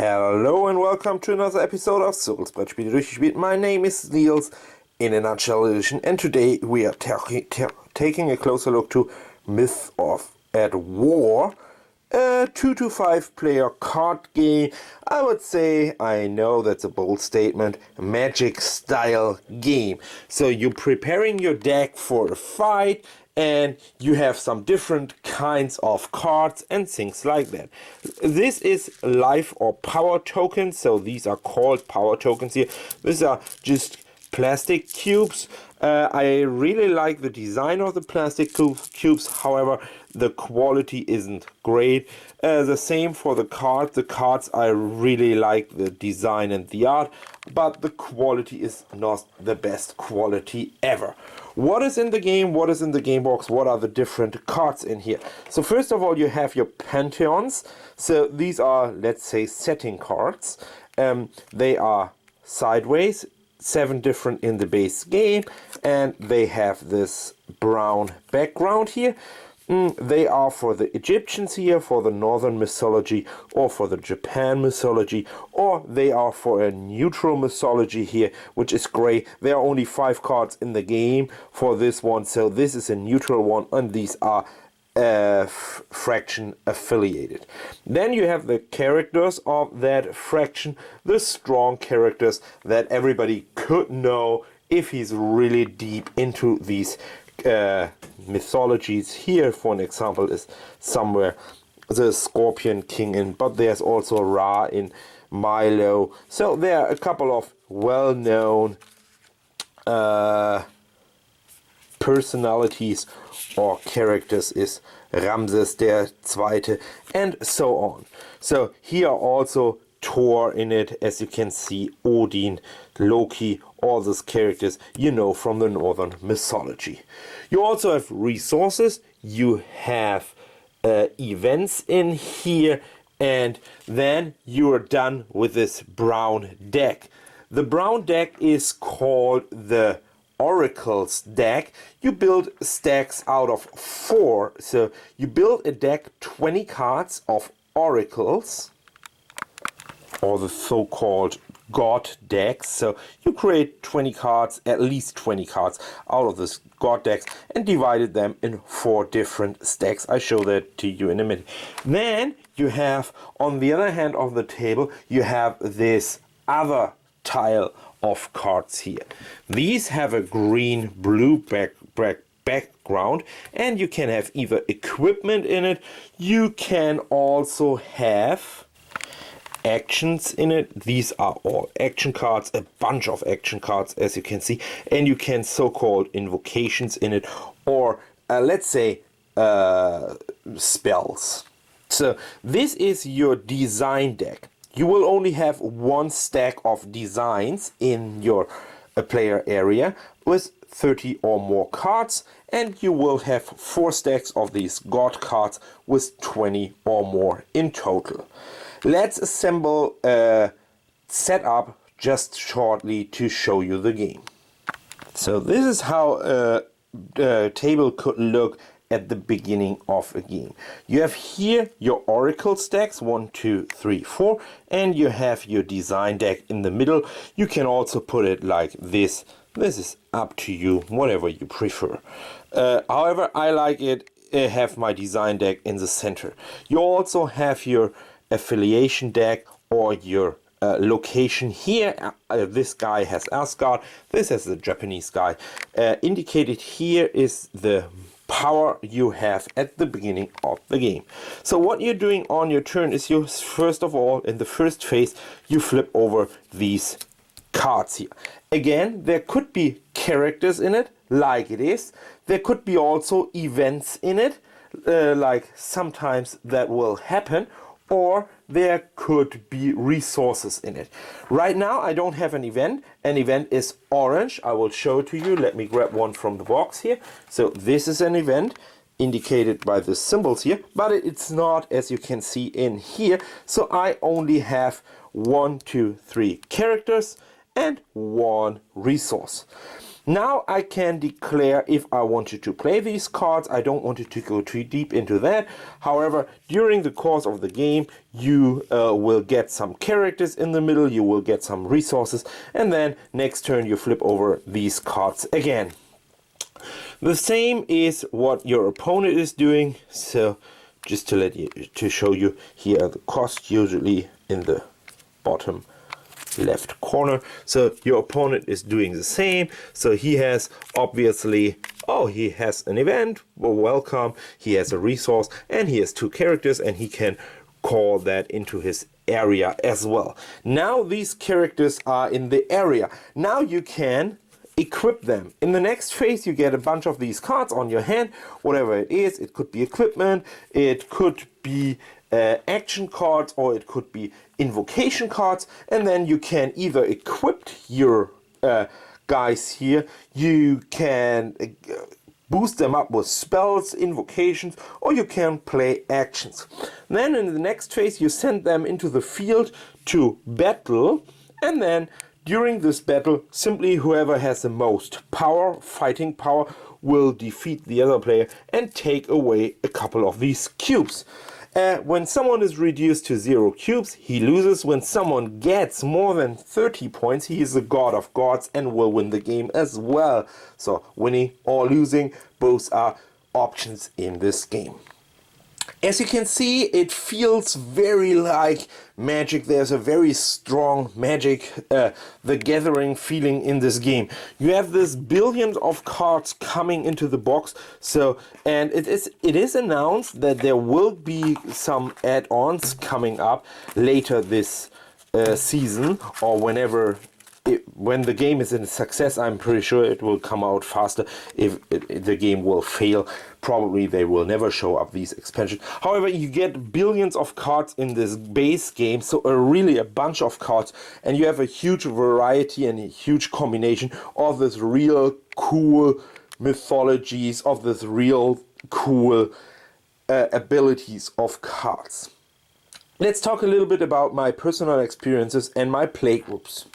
Hello and welcome to another episode of Cyrils Brettspiele durchgespielt. My name is Nils in a nutshell edition, and today we are taking a closer look to Myth of at War, a 2 to 5 player card game. I would say, I know that's a bold statement, magic style game. So you're preparing your deck for a fight, and you have some different kinds of cards and things like that. This is life or power tokens, so these are called power tokens here. These are just plastic cubes. I really like the design of the plastic cubes, however the quality isn't great. The same for the cards. The cards, I really like the design and the art, but the quality is not the best quality ever. What is in the game? What is in the game box? What are the different cards in here? So first of all, you have your pantheons. So these are, let's say, setting cards. They are sideways, 7 different in the base game, and they have this brown background here. They are for the Egyptians here, for the Northern mythology, or for the Japan mythology, or they are for a neutral mythology here, which is gray. There are only 5 cards in the game for this one, so this is a neutral one, and these are fraction affiliated. Then you have the characters of that fraction, the strong characters that everybody could know if he's really deep into these mythologies. Here, for an example, is somewhere the Scorpion King in, but there's also Ra in Milo. So there are a couple of well-known personalities or characters, is Ramses der Zweite, and so on. So here are also Thor in it, as you can see, Odin, Loki, all those characters you know from the Northern mythology. You also have resources, you have events in here, and then you're done with this brown deck. The brown deck is called the Oracles deck. You build stacks out of 4, so you build a deck 20 cards of oracles, or the so-called god decks. So you create 20 cards, at least 20 cards out of this god decks, and divided them in 4 different stacks. I show that to you in a minute. Then you have, on the other hand of the table, you have this other tile of cards here. These have a green blue background, and you can have either equipment in it, you can also have actions in it. These are all action cards, a bunch of action cards, as you can see, and you can so-called invocations in it, or let's say spells. So this is your design deck. You will only have 1 stack of designs in your player area with 30 or more cards, and you will have 4 stacks of these god cards with 20 or more in total. Let's assemble a setup just shortly to show you the game. So this is how a table could look at the beginning of a game. You have here your oracle stacks, 1, 2, 3, 4, and you have your design deck in the middle. You can also put it like this. This is up to you, whatever you prefer. However, I like it, have my design deck in the center. You also have your affiliation deck or your location here. This guy has Asgard, this has the Japanese guy. Indicated here is the power you have at the beginning of the game. So what you're doing on your turn is, you first of all, in the first phase, you flip over these cards here. Again, there could be characters in it, like it is. There could be also events in it, like sometimes that will happen, or there could be resources in it. Right now I don't have an event. An event is orange. I will show it to you. Let me grab one from the box here. So this is an event indicated by the symbols here, but it's not, as you can see in here. So I only have 1, 2, 3 characters and 1 resource. Now I can declare if I wanted to play these cards. I don't want it to go too deep into that. However, during the course of the game, you will get some characters in the middle, you will get some resources, and then next turn you flip over these cards again. The same is what your opponent is doing. So just to show you, here are the costs, usually in the bottom left corner. So your opponent is doing the same. So he has obviously, he has an event, well, welcome, he has a resource, and he has 2 characters, and he can call that into his area as well. Now these characters are in the area. Now you can equip them. In the next phase you get a bunch of these cards on your hand, whatever it is. It could be equipment, it could be action cards, or it could be invocation cards, and then you can either equip your guys here, you can boost them up with spells, invocations, or you can play actions. Then in the next phase you send them into the field to battle, and then during this battle, simply whoever has the most power, fighting power, will defeat the other player and take away a couple of these cubes. When someone is reduced to 0 cubes, he loses. When someone gets more than 30 points, he is the god of gods and will win the game as well. So winning or losing, both are options in this game. As you can see, it feels very like Magic. There's a very strong Magic the Gathering feeling in this game. You have this billions of cards coming into the box. So, and it is announced that there will be some add-ons coming up later this season, or when the game is a success. I'm pretty sure it will come out faster. If the game will fail, probably they will never show up these expansions. However, you get billions of cards in this base game, so really a bunch of cards, and you have a huge variety and a huge combination of this real cool mythologies, of this real cool abilities of cards. Let's talk a little bit about my personal experiences and my playgroups.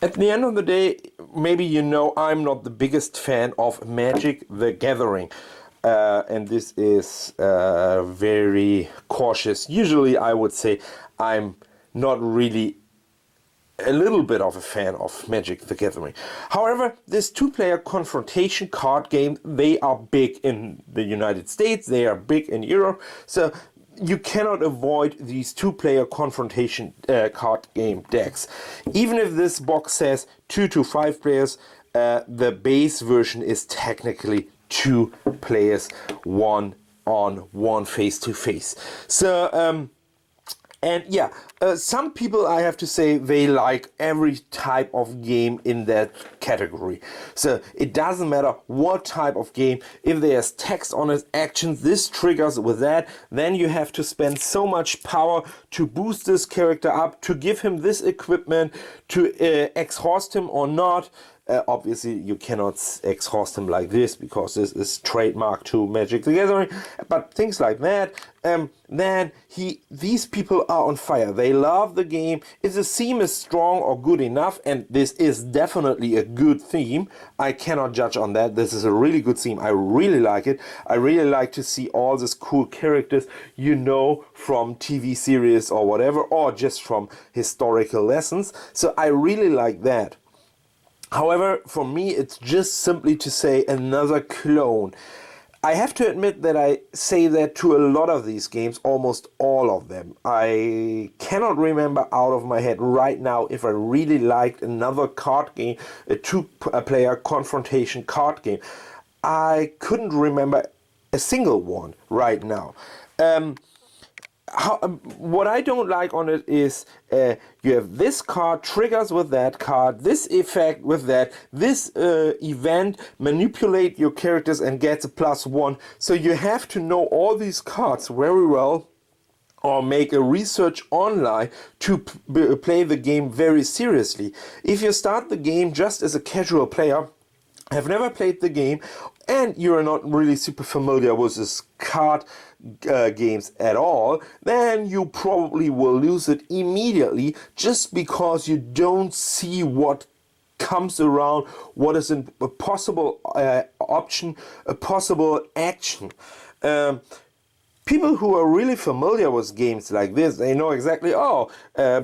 At the end of the day, maybe you know I'm not the biggest fan of Magic the Gathering. And this is very cautious. Usually I would say I'm not really a little bit of a fan of Magic the Gathering. However, this 2-player confrontation card game, they are big in the United States, they are big in Europe. So you cannot avoid these 2-player confrontation card game decks. Even if this box says 2 to 5 players, the base version is technically 2 players, 1 on 1 face to face. So and yeah, some people, I have to say, they like every type of game in that category. So it doesn't matter what type of game. If there's text on it, actions, this triggers with that, then you have to spend so much power to boost this character up, to give him this equipment, to exhaust him or not. Obviously you cannot exhaust him like this, because this is trademark to Magic the Gathering, but things like that, then these people are on fire. They love the game. If the theme is strong or good enough, and this is definitely a good theme, I cannot judge on that. This is a really good theme. I really like it. I really like to see all these cool characters, you know, from TV series or whatever, or just from historical lessons. So I really like that. However, for me, it's just simply to say another clone. I have to admit that I say that to a lot of these games, almost all of them. I cannot remember out of my head right now if I really liked another card game, a 2-player confrontation card game. I couldn't remember a single one right now. What I don't like on it is you have this card triggers with that card, this effect with that, this event manipulate your characters and gets a +1. So you have to know all these cards very well, or make a research online to play the game very seriously. If you start the game just as a casual player, have never played the game, and you're not really super familiar with this card games at all, then you probably will lose it immediately, just because you don't see what comes around, what is a possible option, a possible action. People who are really familiar with games like this, they know exactly,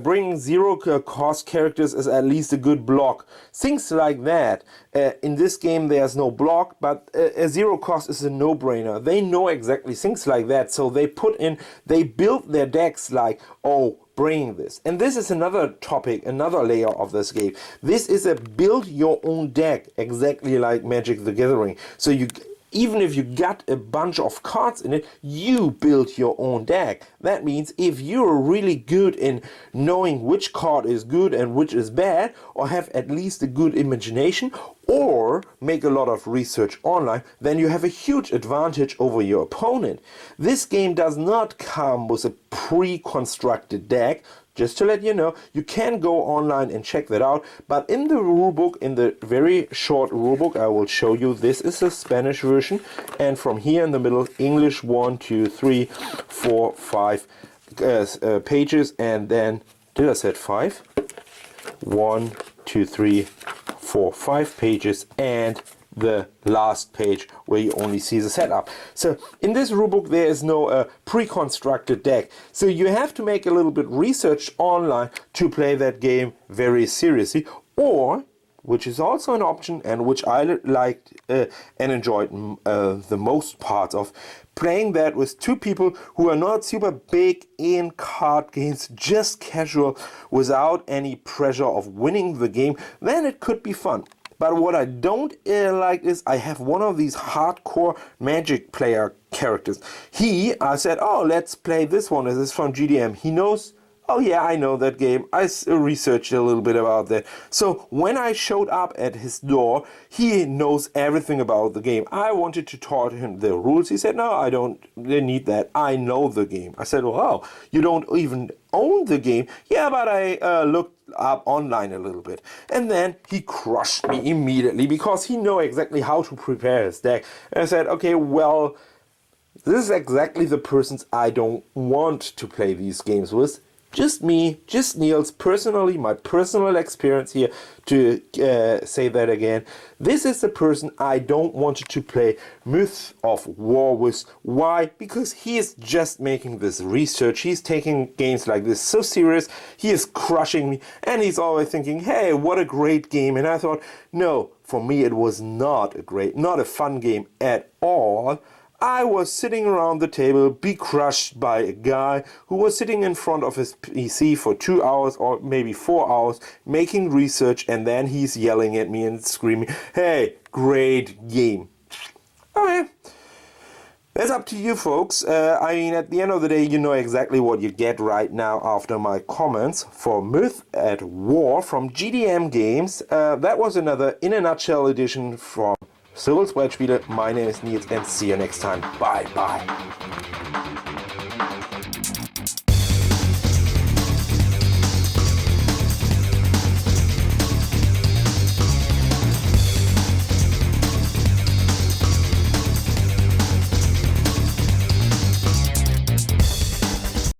bringing zero cost characters is at least a good block. Things like that. In this game there's no block, but a zero cost is a no-brainer. They know exactly things like that, so they build their decks like, bringing this. And this is another topic, another layer of this game. This is a build your own deck, exactly like Magic the Gathering. So even if you got a bunch of cards in it, you build your own deck. That means if you're really good in knowing which card is good and which is bad, or have at least a good imagination, or make a lot of research online, then you have a huge advantage over your opponent. This game does not come with a pre-constructed deck. Just to let you know, you can go online and check that out, but in the rulebook, in the very short rulebook, I will show you, this is the Spanish version, and from here in the middle, English 1, 2, 3, 4, 5 pages, and then, did I say 5? 1, 2, 3, 4, 5 pages, and the last page where you only see the setup. So in this rulebook there is no pre-constructed deck, so you have to make a little bit research online to play that game very seriously, or, which is also an option and which I liked and enjoyed the most part of, playing that with two people who are not super big in card games, just casual, without any pressure of winning the game. Then it could be fun. But what I don't like is I have one of these hardcore Magic player characters. I said, let's play this one. This is from GDM. He knows, yeah, I know that game. I researched a little bit about that. So when I showed up at his door, he knows everything about the game. I wanted to taught him the rules. He said, no, I don't need that. I know the game. I said, wow, you don't even own the game? Yeah, but I looked up online a little bit, and then he crushed me immediately because he knew exactly how to prepare his deck. And I said, okay, well, this is exactly the persons I don't want to play these games with. Just me, just Nils, personally, my personal experience here to say that again. This is the person I don't want to play Myth of War with. Why? Because he is just making this research. He's taking games like this so serious. He is crushing me, and he's always thinking, hey, what a great game. And I thought, no, for me it was not a fun game at all. I was sitting around the table, be crushed by a guy who was sitting in front of his PC for 2 hours or maybe 4 hours making research, and then he's yelling at me and screaming, hey, great game. Okay, that's up to you folks. I mean, at the end of the day, you know exactly what you get right now after my comments for Myth at War from GDM Games. That was another In a Nutshell edition from Cyrils Brettspiele. My name is Nils, and see you next time. Bye bye.